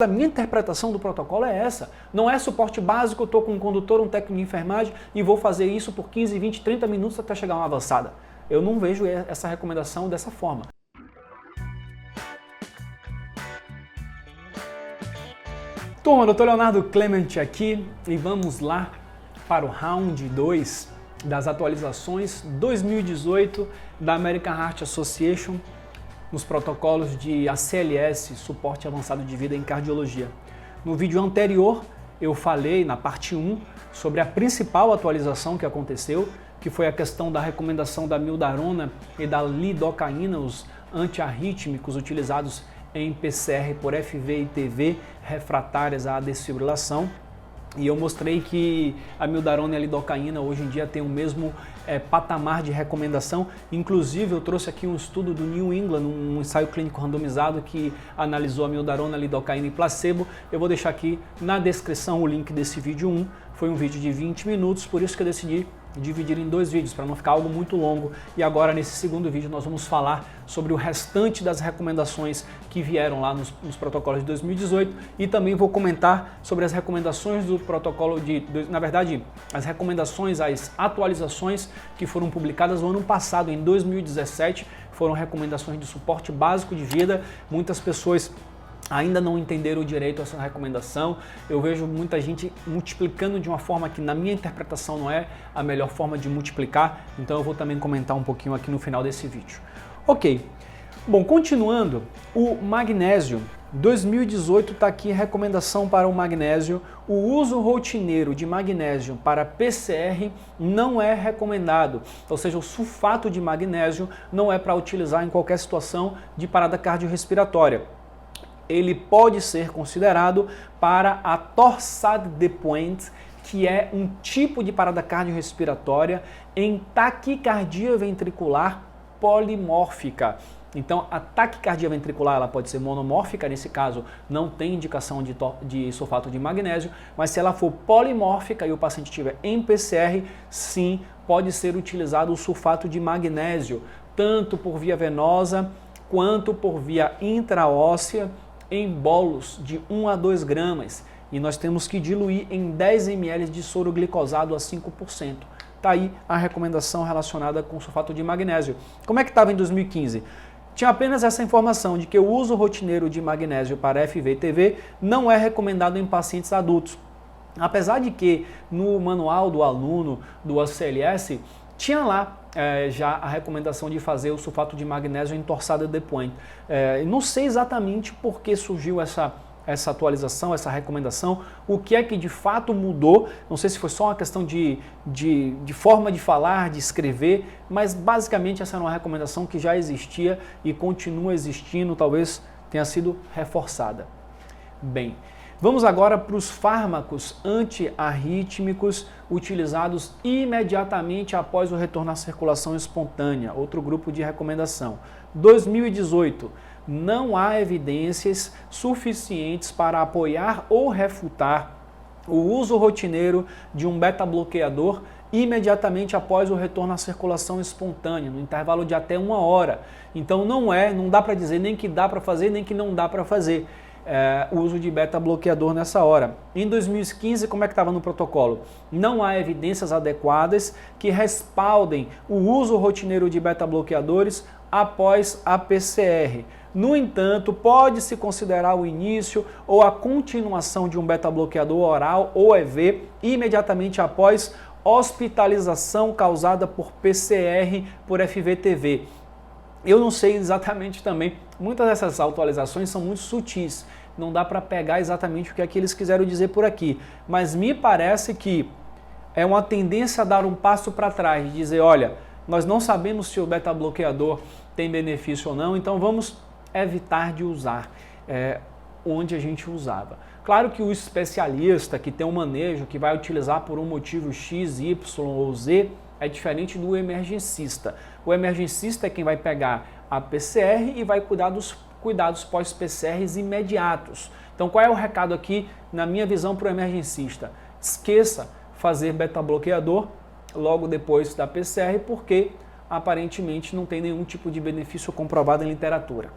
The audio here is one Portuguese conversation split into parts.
A minha interpretação do protocolo é essa. Não é suporte básico, eu estou com um condutor, um técnico de enfermagem e vou fazer isso por 15, 20, 30 minutos até chegar a uma avançada. Eu não vejo essa recomendação dessa forma. Turma, Dr. Leonardo Clement aqui e vamos lá para o round 2 das atualizações 2018 da American Heart Association nos protocolos de ACLS, Suporte Avançado de Vida em Cardiologia. No vídeo anterior, eu falei, na parte 1, sobre a principal atualização que aconteceu, que foi a questão da recomendação da mildarona e da lidocaína, os antiarrítmicos utilizados em PCR por FV e TV refratárias à desfibrilação. E eu mostrei que a mildarona e a lidocaína hoje em dia têm o mesmo patamar de recomendação. Inclusive, eu trouxe aqui um estudo do New England, um ensaio clínico randomizado que analisou a mildarona, a lidocaína e placebo. Eu vou deixar aqui na descrição o link desse vídeo 1. Foi um vídeo de 20 minutos, por isso que eu decidi dividir em 2 vídeos, para não ficar algo muito longo. E agora, nesse segundo vídeo, nós vamos falar sobre o restante das recomendações que vieram lá nos protocolos de 2018 e também vou comentar sobre as recomendações do protocolo na verdade, as recomendações, as atualizações que foram publicadas no ano passado, em 2017, foram recomendações de suporte básico de vida. Muitas pessoas ainda não entenderam direito essa recomendação. Eu vejo muita gente multiplicando de uma forma que, na minha interpretação, não é a melhor forma de multiplicar, então eu vou também comentar um pouquinho aqui no final desse vídeo. Ok, bom, continuando, o magnésio. 2018 está aqui a recomendação para o magnésio. O uso rotineiro de magnésio para PCR não é recomendado, ou seja, o sulfato de magnésio não é para utilizar em qualquer situação de parada cardiorrespiratória. Ele pode ser considerado para a torsade de Pointes, que é um tipo de parada cardiorrespiratória em taquicardia ventricular polimórfica. Então, a taquicardia ventricular ela pode ser monomórfica, nesse caso não tem indicação de sulfato de magnésio, mas se ela for polimórfica e o paciente estiver em PCR, sim, pode ser utilizado o sulfato de magnésio, tanto por via venosa quanto por via intraóssea, em bolos de 1 a 2 gramas, e nós temos que diluir em 10 ml de soro glicosado a 5%. Está aí a recomendação relacionada com sulfato de magnésio. Como é que estava em 2015? Tinha apenas essa informação de que o uso rotineiro de magnésio para FV e TV não é recomendado em pacientes adultos. Apesar de que no manual do aluno do ACLS tinha lá já a recomendação de fazer o sulfato de magnésio em torsade de Pointes. Não sei exatamente por que surgiu essa atualização, essa recomendação, o que é que de fato mudou. Não sei se foi só uma questão de forma de falar, de escrever, mas basicamente essa era uma recomendação que já existia e continua existindo, talvez tenha sido reforçada. Bem, vamos agora para os fármacos antiarrítmicos utilizados imediatamente após o retorno à circulação espontânea, outro grupo de recomendação. 2018, não há evidências suficientes para apoiar ou refutar o uso rotineiro de um beta-bloqueador imediatamente após o retorno à circulação espontânea, no intervalo de até 1 hora. Então não dá para dizer nem que dá para fazer, nem que não dá para fazer. O uso de beta-bloqueador nessa hora. Em 2015, como é que estava no protocolo? Não há evidências adequadas que respaldem o uso rotineiro de beta-bloqueadores após a PCR. No entanto, pode-se considerar o início ou a continuação de um beta-bloqueador oral ou EV imediatamente após hospitalização causada por PCR por FVTV. Eu não sei exatamente também, muitas dessas atualizações são muito sutis, não dá para pegar exatamente o que é que eles quiseram dizer por aqui, mas me parece que é uma tendência a dar um passo para trás, de dizer, olha, nós não sabemos se o beta-bloqueador tem benefício ou não, então vamos evitar de usar onde a gente usava. Claro que o especialista que tem um manejo, que vai utilizar por um motivo X, Y ou Z, é diferente do emergencista. O emergencista é quem vai pegar a PCR e vai cuidar dos cuidados pós-PCRs imediatos. Então qual é o recado aqui, na minha visão, para o emergencista? Esqueça fazer beta-bloqueador logo depois da PCR, porque aparentemente não tem nenhum tipo de benefício comprovado em literatura.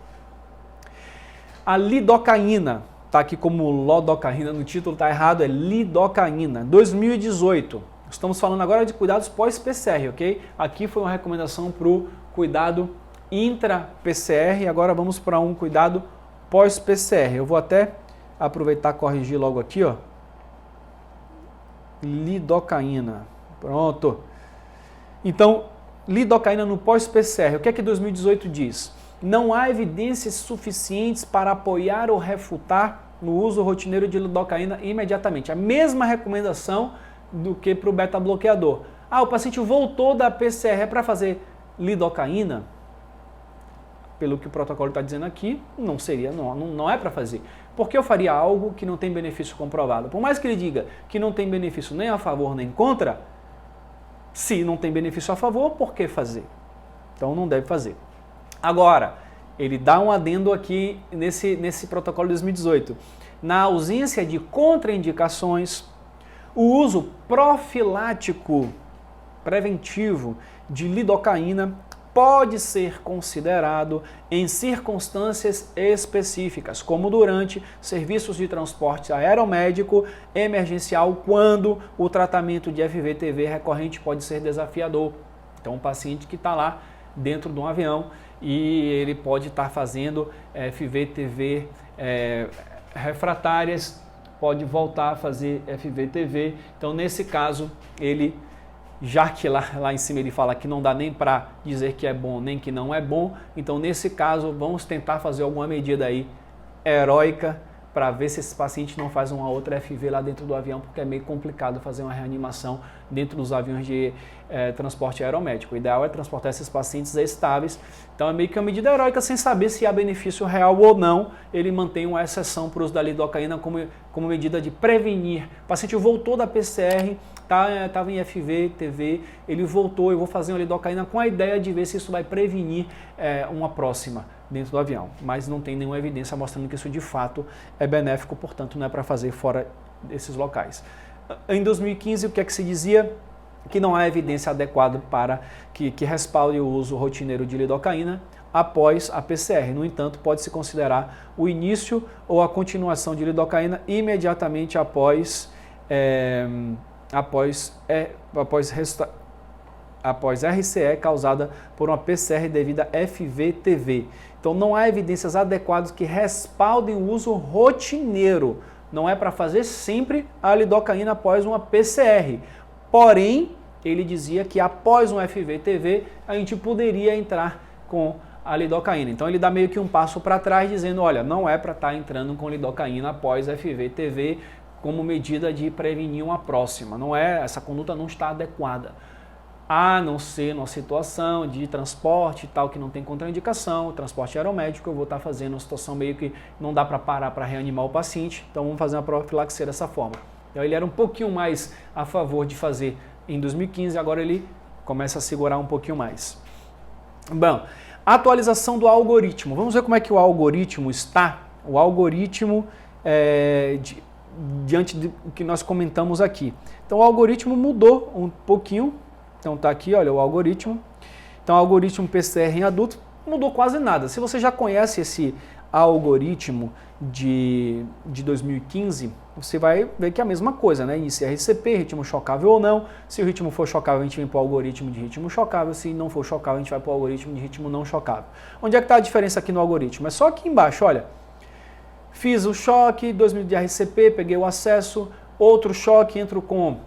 A lidocaína. Está aqui como lidocaína no título, está errado, é lidocaína. 2018. Estamos falando agora de cuidados pós-PCR, ok? Aqui foi uma recomendação para o cuidado intra-PCR e agora vamos para um cuidado pós-PCR. Eu vou até aproveitar e corrigir logo aqui, ó. Lidocaína. Pronto. Então, lidocaína no pós-PCR. O que é que 2018 diz? Não há evidências suficientes para apoiar ou refutar no uso rotineiro de lidocaína imediatamente. A mesma recomendação do que para o beta-bloqueador. Ah, o paciente voltou da PCR para fazer lidocaína? Pelo que o protocolo está dizendo aqui, não é para fazer. Porque eu faria algo que não tem benefício comprovado. Por mais que ele diga que não tem benefício nem a favor nem contra, se não tem benefício a favor, por que fazer? Então não deve fazer. Agora, ele dá um adendo aqui nesse protocolo de 2018. Na ausência de contraindicações, o uso profilático preventivo de lidocaína pode ser considerado em circunstâncias específicas, como durante serviços de transporte aeromédico emergencial, quando o tratamento de FVTV recorrente pode ser desafiador. Então, um paciente que está lá dentro de um avião e ele pode estar fazendo FVTV refratárias, pode voltar a fazer FVTV. Então, nesse caso, ele, já que lá em cima ele fala que não dá nem para dizer que é bom nem que não é bom, então nesse caso vamos tentar fazer alguma medida aí heróica para ver se esse paciente não faz uma outra FV lá dentro do avião, porque é meio complicado fazer uma reanimação dentro dos aviões de transporte aeromédico. O ideal é transportar esses pacientes estáveis, então é meio que uma medida heróica sem saber se há benefício real ou não. Ele mantém uma exceção para o uso da lidocaína como medida de prevenir. O paciente voltou da PCR, estava em FV, TV, ele voltou, eu vou fazer uma lidocaína com a ideia de ver se isso vai prevenir uma próxima dentro do avião, mas não tem nenhuma evidência mostrando que isso de fato é benéfico, portanto não é para fazer fora desses locais. Em 2015, o que é que se dizia? Que não há evidência adequada para que respalde o uso rotineiro de lidocaína após a PCR. No entanto, pode-se considerar o início ou a continuação de lidocaína imediatamente após RCE causada por uma PCR devida a FVTV. Então não há evidências adequadas que respaldem o uso rotineiro. Não é para fazer sempre a lidocaína após uma PCR. Porém, ele dizia que após um FVTV a gente poderia entrar com a lidocaína. Então ele dá meio que um passo para trás dizendo, olha, não é para estar entrando com lidocaína após FVTV como medida de prevenir uma próxima. Não é, essa conduta não está adequada. A não ser numa situação de transporte e tal, que não tem contraindicação, transporte aeromédico, eu vou estar fazendo uma situação meio que não dá para parar para reanimar o paciente, então vamos fazer uma profilaxia dessa forma. Então ele era um pouquinho mais a favor de fazer em 2015, agora ele começa a segurar um pouquinho mais. Bom, atualização do algoritmo. Vamos ver como é que o algoritmo está. O algoritmo diante do que nós comentamos aqui. Então o algoritmo mudou um pouquinho. Então tá aqui, olha, o algoritmo. Então o algoritmo PCR em adultos mudou quase nada. Se você já conhece esse algoritmo de 2015, você vai ver que é a mesma coisa, né? Inicia RCP, ritmo chocável ou não. Se o ritmo for chocável, a gente vem para o algoritmo de ritmo chocável. Se não for chocável, a gente vai para o algoritmo de ritmo não chocável. Onde é que está a diferença aqui no algoritmo? É só aqui embaixo, olha. Fiz o choque, 2 minutos de RCP, peguei o acesso. Outro choque, entro com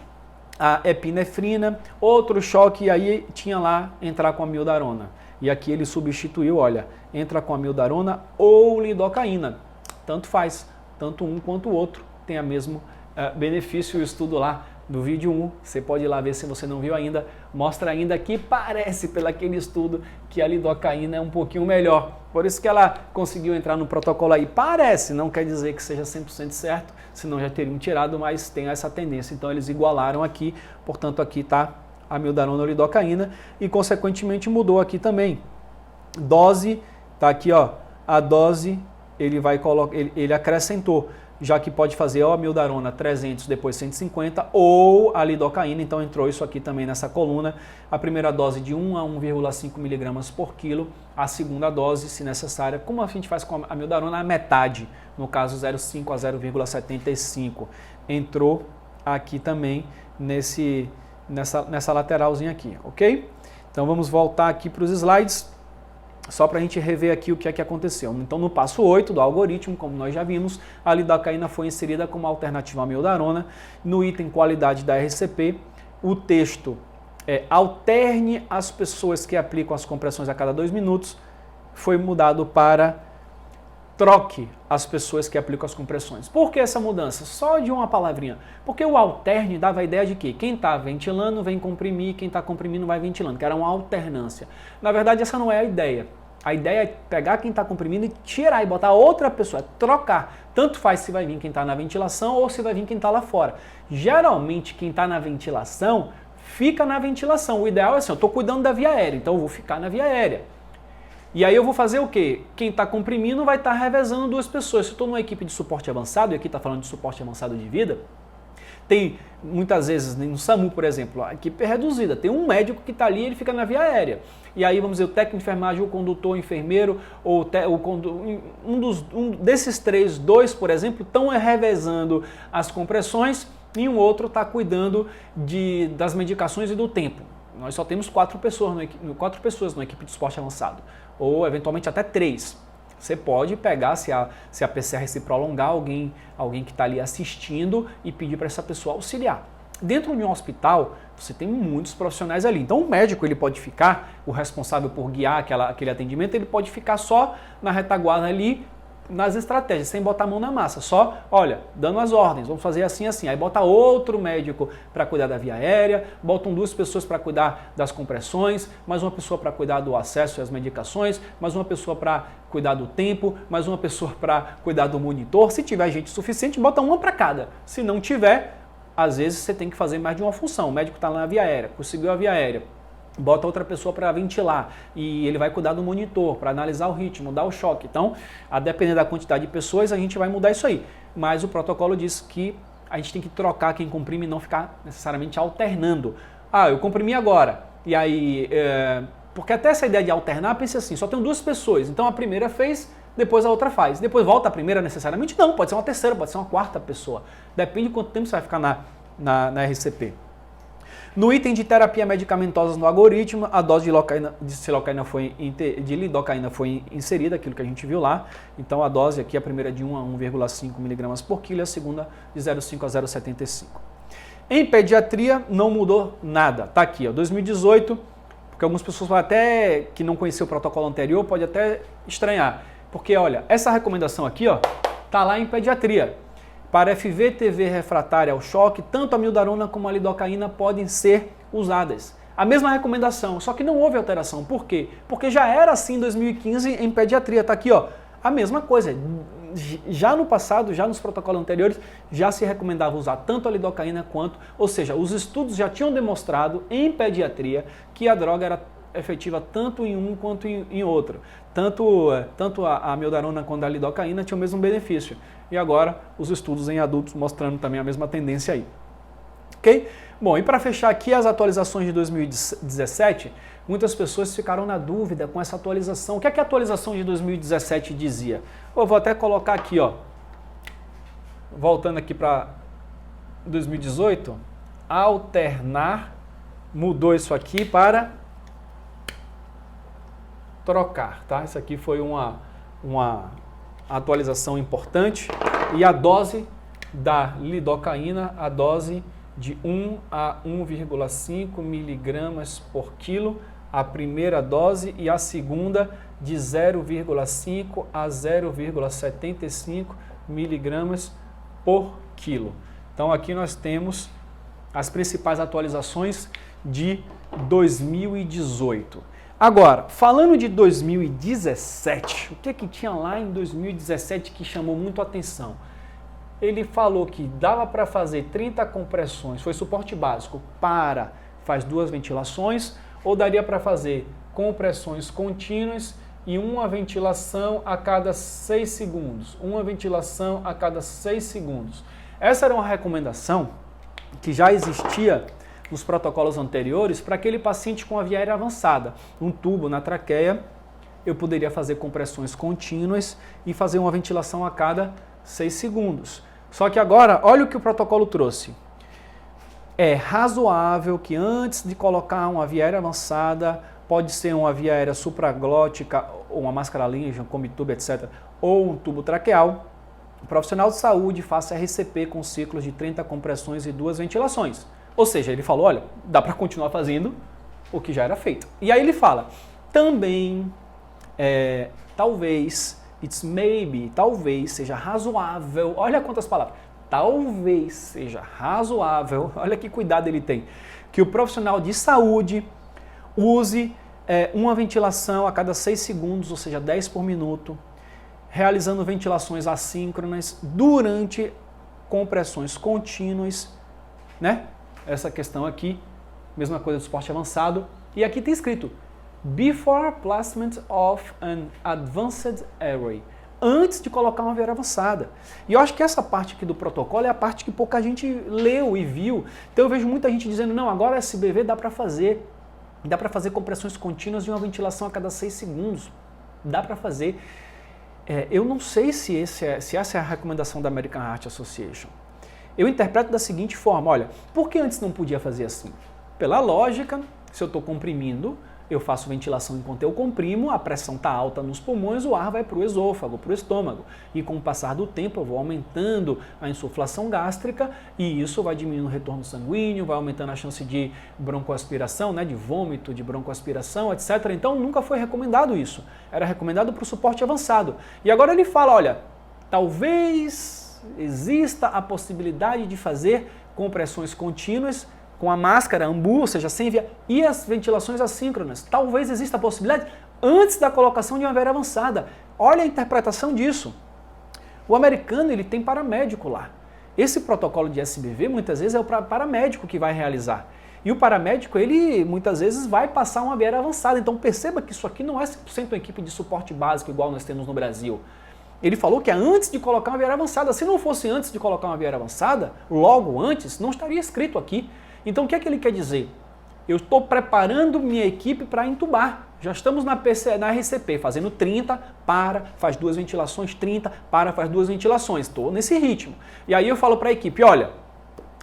a epinefrina, outro choque, aí tinha lá entrar com a mildarona. E aqui ele substituiu, olha, entra com a mildarona ou lidocaína. Tanto faz, tanto um quanto o outro tem o mesmo benefício. O estudo lá do vídeo 1, você pode ir lá ver se você não viu ainda, mostra ainda que parece, pelo aquele estudo, que a lidocaína é um pouquinho melhor. Por isso que ela conseguiu entrar no protocolo aí. Parece, não quer dizer que seja 100% certo, senão já teriam tirado, mas tem essa tendência. Então eles igualaram aqui, portanto aqui está a mildarona ou lidocaína e consequentemente mudou aqui também. Dose, está aqui ó, a dose, ele acrescentou já que pode fazer ou a amiodarona 300, depois 150, ou a lidocaína, então entrou isso aqui também nessa coluna. A primeira dose de 1 a 1,5 mg por quilo, a segunda dose, se necessária, como a gente faz com a amiodarona, a metade, no caso 0,5 a 0,75. Entrou aqui também nessa lateralzinha aqui, ok? Então vamos voltar aqui para os slides, só para a gente rever aqui o que é que aconteceu. Então no passo 8 do algoritmo, como nós já vimos, a lidocaína foi inserida como alternativa à amiodarona. No item qualidade da RCP, o texto alterne as pessoas que aplicam as compressões a cada 2 minutos, foi mudado para troque as pessoas que aplicam as compressões. Por que essa mudança? Só de uma palavrinha. Porque o alterne dava a ideia de que quem está ventilando vem comprimir, quem está comprimindo vai ventilando, que era uma alternância. Na verdade, essa não é a ideia. A ideia é pegar quem está comprimindo e tirar e botar outra pessoa, trocar. Tanto faz se vai vir quem está na ventilação ou se vai vir quem está lá fora. Geralmente, quem está na ventilação, fica na ventilação. O ideal é assim, eu estou cuidando da via aérea, então eu vou ficar na via aérea. E aí eu vou fazer o quê? Quem está comprimindo vai estar revezando 2 pessoas. Se eu estou numa equipe de suporte avançado, e aqui está falando de suporte avançado de vida, tem muitas vezes, no SAMU, por exemplo, a equipe é reduzida. Tem um médico que está ali e ele fica na via aérea. E aí vamos dizer, o técnico de enfermagem, o condutor, o enfermeiro, um desses 3, 2, por exemplo, estão revezando as compressões e um outro está cuidando das medicações e do tempo. Nós só temos 4 pessoas na equipe de suporte avançado, ou eventualmente até 3. Você pode pegar, se a PCR se prolongar, alguém que está ali assistindo e pedir para essa pessoa auxiliar. Dentro de um hospital, você tem muitos profissionais ali. Então o médico ele pode ficar, o responsável por guiar aquele atendimento, ele pode ficar só na retaguarda ali, nas estratégias, sem botar a mão na massa, só, olha, dando as ordens, vamos fazer assim, assim, aí bota outro médico para cuidar da via aérea, botam 2 pessoas para cuidar das compressões, mais uma pessoa para cuidar do acesso às medicações, mais uma pessoa para cuidar do tempo, mais uma pessoa para cuidar do monitor. Se tiver gente suficiente, bota uma para cada. Se não tiver, às vezes você tem que fazer mais de uma função. O médico está lá na via aérea, conseguiu a via aérea, bota outra pessoa para ventilar e ele vai cuidar do monitor, para analisar o ritmo, dar o choque. Então, a depender da quantidade de pessoas, a gente vai mudar isso aí. Mas o protocolo diz que a gente tem que trocar quem comprime e não ficar necessariamente alternando. Ah, eu comprimi agora. E aí, porque até essa ideia de alternar, pense assim, só tem 2 pessoas. Então a primeira fez, depois a outra faz. Depois volta a primeira necessariamente? Não, pode ser uma terceira, pode ser uma 4ª pessoa. Depende de quanto tempo você vai ficar na RCP. No item de terapia medicamentosa no algoritmo, a dose de lidocaína foi inserida, aquilo que a gente viu lá. Então a dose aqui, a primeira de 1 a 1,5 mg por quilo e a segunda de 0,5 a 0,75. Em pediatria não mudou nada. Tá aqui, ó, 2018, porque algumas pessoas até que não conheciam o protocolo anterior pode até estranhar. Porque olha, essa recomendação aqui, ó, tá lá em pediatria. Para FVTV refratária ao choque, tanto a amiodarona como a lidocaína podem ser usadas. A mesma recomendação, só que não houve alteração. Por quê? Porque já era assim em 2015 em pediatria. Está aqui, ó, a mesma coisa. Já no passado, já nos protocolos anteriores, já se recomendava usar tanto a lidocaína quanto, ou seja, os estudos já tinham demonstrado em pediatria que a droga era efetiva tanto em um quanto em outro. Tanto a amiodarona quanto a lidocaína tinham o mesmo benefício. E agora os estudos em adultos mostrando também a mesma tendência aí. Ok? Bom, e para fechar aqui as atualizações de 2017, muitas pessoas ficaram na dúvida com essa atualização. O que é que a atualização de 2017 dizia? Eu vou até colocar aqui, ó, voltando aqui para 2018, alternar, mudou isso aqui para trocar, tá? Isso aqui foi uma atualização importante. E a dose da lidocaína, a dose de 1 a 1,5 miligramas por quilo, a primeira dose, e a segunda de 0,5 a 0,75 miligramas por quilo. Então aqui nós temos as principais atualizações de 2018. Agora, falando de 2017, o que tinha lá em 2017 que chamou muito a atenção? Ele falou que dava para fazer 30 compressões, foi suporte básico, faz 2 ventilações, ou daria para fazer compressões contínuas e uma ventilação a cada 6 segundos. Uma ventilação a cada 6 segundos. Essa era uma recomendação que já existia nos protocolos anteriores para aquele paciente com a via aérea avançada. Um tubo na traqueia, eu poderia fazer compressões contínuas e fazer uma ventilação a cada 6 segundos. Só que agora, olha o que o protocolo trouxe. É razoável que antes de colocar uma via aérea avançada, pode ser uma via aérea supraglótica, ou uma máscara laringe, um comitube, etc., ou um tubo traqueal, o profissional de saúde faça RCP com ciclos de 30 compressões e 2 ventilações. Ou seja, ele falou, olha, dá para continuar fazendo o que já era feito. E aí ele fala, também, talvez, talvez seja razoável, olha quantas palavras, talvez seja razoável, olha que cuidado ele tem, que o profissional de saúde use uma ventilação a cada 6 segundos, ou seja, 10 por minuto, realizando ventilações assíncronas durante compressões contínuas, né? Essa questão aqui, mesma coisa do suporte avançado. E aqui tem escrito, before placement of an advanced array. Antes de colocar uma via aérea avançada. E eu acho que essa parte aqui do protocolo é a parte que pouca gente leu e viu. Então eu vejo muita gente dizendo, não, agora SBV dá para fazer compressões contínuas de uma ventilação a cada 6 segundos. Dá para fazer. Eu não sei se essa é a recomendação da American Heart Association. Eu interpreto da seguinte forma, olha, por que antes não podia fazer assim? Pela lógica, se eu estou comprimindo, eu faço ventilação enquanto eu comprimo, a pressão está alta nos pulmões, o ar vai para o esôfago, para o estômago. E com o passar do tempo eu vou aumentando a insuflação gástrica e isso vai diminuindo o retorno sanguíneo, vai aumentando a chance de broncoaspiração, né, de vômito, de broncoaspiração, etc. Então nunca foi recomendado isso. Era recomendado para o suporte avançado. E agora ele fala, olha, talvez exista a possibilidade de fazer compressões contínuas com a máscara AMBU, ou seja, sem via, e as ventilações assíncronas. Talvez exista a possibilidade antes da colocação de uma via aérea avançada. Olha a interpretação disso. O americano ele tem paramédico lá. Esse protocolo de SBV muitas vezes é o paramédico que vai realizar. E o paramédico, ele muitas vezes vai passar uma via aérea avançada. Então perceba que isso aqui não é 100% uma equipe de suporte básico igual nós temos no Brasil. Ele falou que é antes de colocar uma via aérea avançada. Se não fosse antes de colocar uma via aérea avançada, logo antes, não estaria escrito aqui. Então o que é que ele quer dizer? Eu estou preparando minha equipe para entubar. Já estamos na RCP, fazendo 30, faz 2 ventilações, 30, faz 2 ventilações. Estou nesse ritmo. E aí eu falo para a equipe, olha,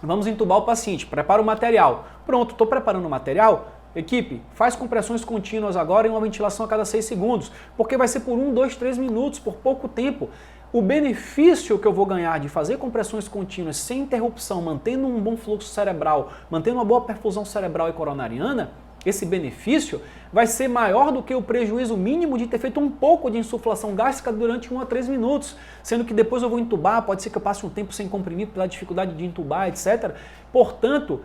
vamos entubar o paciente, prepara o material. Pronto, estou preparando o material. Equipe, faz compressões contínuas agora em uma ventilação a cada 6 segundos, porque vai ser por 1, 2, 3 minutos, por pouco tempo. O benefício que eu vou ganhar de fazer compressões contínuas sem interrupção, mantendo um bom fluxo cerebral, mantendo uma boa perfusão cerebral e coronariana, esse benefício vai ser maior do que o prejuízo mínimo de ter feito um pouco de insuflação gástrica durante 1 a 3 minutos, sendo que depois eu vou entubar, pode ser que eu passe um tempo sem comprimir pela dificuldade de entubar, etc. Portanto,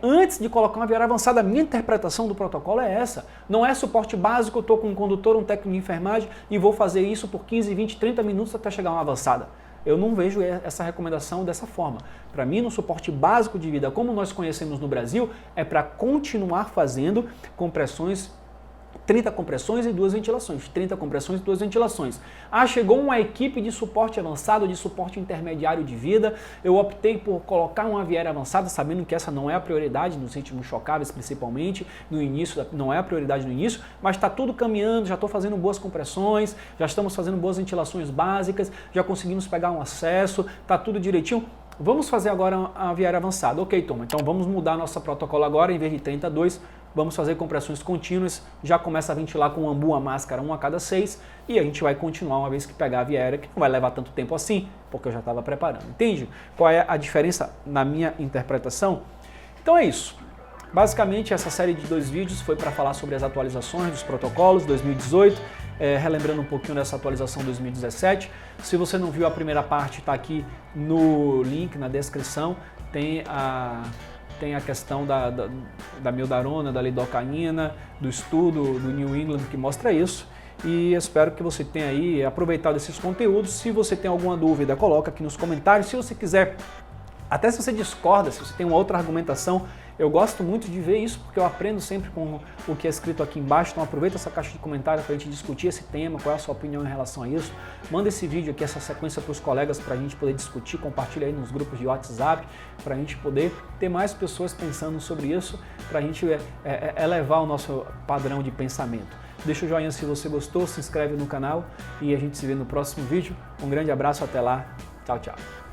antes de colocar uma via aérea avançada, a minha interpretação do protocolo é essa. Não é suporte básico, eu estou com um condutor, um técnico de enfermagem e vou fazer isso por 15, 20, 30 minutos até chegar a uma avançada. Eu não vejo essa recomendação dessa forma. Para mim, no suporte básico de vida, como nós conhecemos no Brasil, é para continuar fazendo compressões, 30 compressões e 2 ventilações. 30 compressões e 2 ventilações. Chegou uma equipe de suporte avançado, de suporte intermediário de vida. Eu optei por colocar uma via aérea avançada, sabendo que essa não é a prioridade nos ritmos chocáveis, principalmente. No início, não é a prioridade no início, mas está tudo caminhando, já estou fazendo boas compressões, já estamos fazendo boas ventilações básicas, já conseguimos pegar um acesso, está tudo direitinho. Vamos fazer agora a via aérea avançada. Ok, turma, então vamos mudar nosso protocolo agora, em vez de 32, vamos fazer compressões contínuas, já começa a ventilar com o AMBU, a máscara, 1 a cada 6, e a gente vai continuar uma vez que pegar a via aérea, que não vai levar tanto tempo assim, porque eu já estava preparando. Entende qual é a diferença na minha interpretação? Então é isso. Basicamente, essa série de 2 vídeos foi para falar sobre as atualizações dos protocolos 2018, relembrando um pouquinho dessa atualização 2017. Se você não viu a primeira parte, está aqui no link, na descrição, tem a questão da mildarona, da lidocaína, do estudo do New England que mostra isso. E espero que você tenha aí aproveitado esses conteúdos. Se você tem alguma dúvida, coloca aqui nos comentários. Se você quiser Até se você discorda, se você tem uma outra argumentação, eu gosto muito de ver isso porque eu aprendo sempre com o que é escrito aqui embaixo, então aproveita essa caixa de comentários para a gente discutir esse tema, qual é a sua opinião em relação a isso. Manda esse vídeo aqui, essa sequência para os colegas para a gente poder discutir, compartilha aí nos grupos de WhatsApp, para a gente poder ter mais pessoas pensando sobre isso, para a gente elevar o nosso padrão de pensamento. Deixa o joinha se você gostou, se inscreve no canal e a gente se vê no próximo vídeo. Um grande abraço, até lá, tchau, tchau.